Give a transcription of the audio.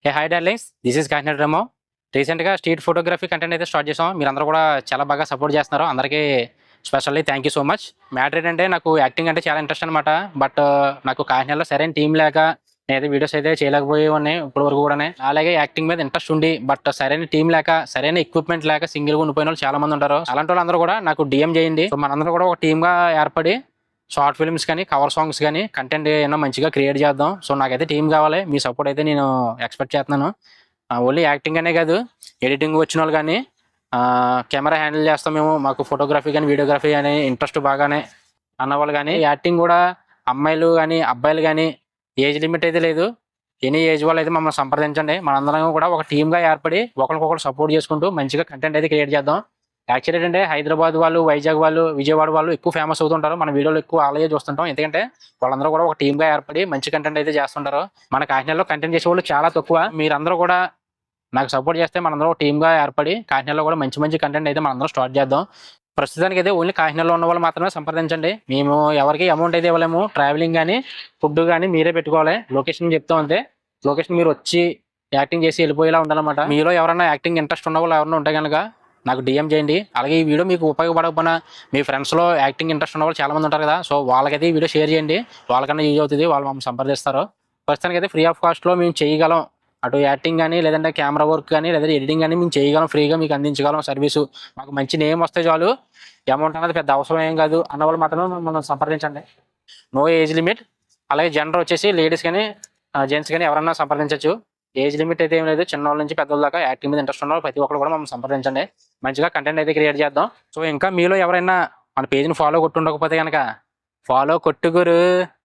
Hey hi darlings, this is Kakinada Remo. రీసెంట్గా street photography content అయితే start చేసాం. మీరందరూ కూడా చాలా బాగా సపోర్ట్ చేస్తున్నారు. అందరికీ specially thank you so much. Matter ఏంటంటే నాకు యాక్టింగ్ అంటే చాలా ఇంట్రెస్ట్ అనమాట. బట్ నాకు కాకినాడలో సరైన టీం లేక నేనైతే వీడియోస్ అయితే చేయలేకపోయి ఉన్నాయి ఇప్పటి వరకు కూడా. అలాగే యాక్టింగ్ మీద ఇంట్రెస్ట్ ఉండి బట్ సరైన టీం లేక సరైన ఎక్విప్మెంట్ లేక సింగిల్గా ఉండిపోయిన వాళ్ళు చాలా మంది ఉంటారు. అలాంటి వాళ్ళందరూ కూడా నాకు డిఎం చేయండి. సో మనందరూ కూడా ఒక టీమ్గా ఏర్పడి షార్ట్ ఫిల్మ్స్ కానీ కవర్ సాంగ్స్ కానీ కంటెంట్ ఏమైనా మంచిగా క్రియేట్ చేద్దాం. సో నాకైతే టీం కావాలి, మీ సపోర్ట్ అయితే నేను ఎక్స్పెక్ట్ చేస్తున్నాను. ఓన్లీ యాక్టింగ్ అనే కాదు, ఎడిటింగ్ వచ్చిన వాళ్ళు కానీ కెమెరా హ్యాండిల్ చేస్తాం మేము, మాకు ఫోటోగ్రఫీ కానీ వీడియోగ్రఫీ అని ఇంట్రెస్ట్ బాగానే అన్నవాళ్ళు కానీ, యాక్టింగ్ కూడా అమ్మాయిలు కానీ అబ్బాయిలు కానీ ఏజ్ లిమిట్ అయితే లేదు. ఎనీ ఏజ్ వాళ్ళు అయితే మమ్మల్ని సంప్రదించండి. మనందరం కూడా ఒక టీమ్గా ఏర్పడి ఒకరికొకరు సపోర్ట్ చేసుకుంటూ మంచిగా కంటెంట్ అయితే క్రియేట్ చేద్దాం. యాక్చువల్లీ ఏంటంటే హైదరాబాద్ వాళ్ళు, వైజాగ్ వాళ్ళు, విజయవాడ వాళ్ళు ఎక్కువ ఫేమస్ అవుతుంటారు. మన వీడియోలు ఎక్కువ అలాగే చూస్తుంటాం. ఎందుకంటే వాళ్ళందరూ కూడా ఒక టీమ్గా ఏర్పడి మంచి కంటెంట్ అయితే చేస్తుంటారు. మన కాకినాడలో కంటెంట్ చేసే వాళ్ళు చాలా తక్కువ. మీరందరూ కూడా నాకు సపోర్ట్ చేస్తే మనందరూ ఒక టీమ్గా ఏర్పడి కాకినాడలో కూడా మంచి మంచి కంటెంట్ అయితే మనందరం స్టార్ట్ చేద్దాం. ప్రస్తుతానికి అయితే ఓన్లీ కాకినాడలో ఉన్న వాళ్ళు మాత్రమే సంప్రదించండి. మేము ఎవరికి అమౌంట్ అయితే ఇవ్వలేము. ట్రావెలింగ్ కానీ ఫుడ్ కానీ మీరే పెట్టుకోవాలి. లొకేషన్ చెప్తాం అంతే. లొకేషన్ మీరు వచ్చి యాక్టింగ్ చేసి వెళ్ళిపోయేలా ఉండాలన్నమాట. మీలో ఎవరైనా యాక్టింగ్ ఇంట్రెస్ట్ ఉన్న వాళ్ళు ఎవరైనా ఉంటే కనుక నాకు డిఎం చేయండి. అలాగే ఈ వీడియో మీకు ఉపయోగపడకపోయినా మీ ఫ్రెండ్స్లో యాక్టింగ్ ఇంట్రెస్ట్ ఉన్న వాళ్ళు చాలా మంది ఉంటారు కదా, సో వాళ్ళకైతే ఈ వీడియో షేర్ చేయండి. వాళ్ళకన్నా యూజ్ అవుతుంది, వాళ్ళు మమ్మల్ని సంప్రదిస్తారు. ప్రస్తుతానికి అయితే ఫ్రీ ఆఫ్ కాస్ట్లో మేము చేయగలం. అటు యాక్టింగ్ కానీ లేదంటే కెమెరా వర్క్ కానీ లేదంటే ఎడిటింగ్ కానీ మేము చేయగలం, ఫ్రీగా మీకు అందించగలం సర్వీసు. మాకు మంచి నేమ్ వస్తే చాలు, అమౌంట్ అనేది పెద్ద అవసరం ఏం కాదు అన్న వాళ్ళు మాత్రమే మనం సంప్రదించండి. No age limit. అలాగే జెండర్ వచ్చేసి లేడీస్ కానీ జెంట్స్ కానీ ఎవరన్నా సంప్రదించవచ్చు. ఏజ్ లిమిట్ అయితే ఏం లేదు. చిన్నవాళ్ళ నుంచి పెద్దవాళ్ళ దాకా యాక్టింగ్ మీద ఇంట్రెస్ట్ ఉన్న ప్రతి ఒక్కరు కూడా మనం సంప్రదించండి. మంచిగా కంటెంట్ అయితే క్రియేట్ చేద్దాం. సో ఇంకా మీలో ఎవరైనా మన పేజ్ని ఫాలో కొట్టుండకపోతే కనుక ఫాలో కొట్టుగురు.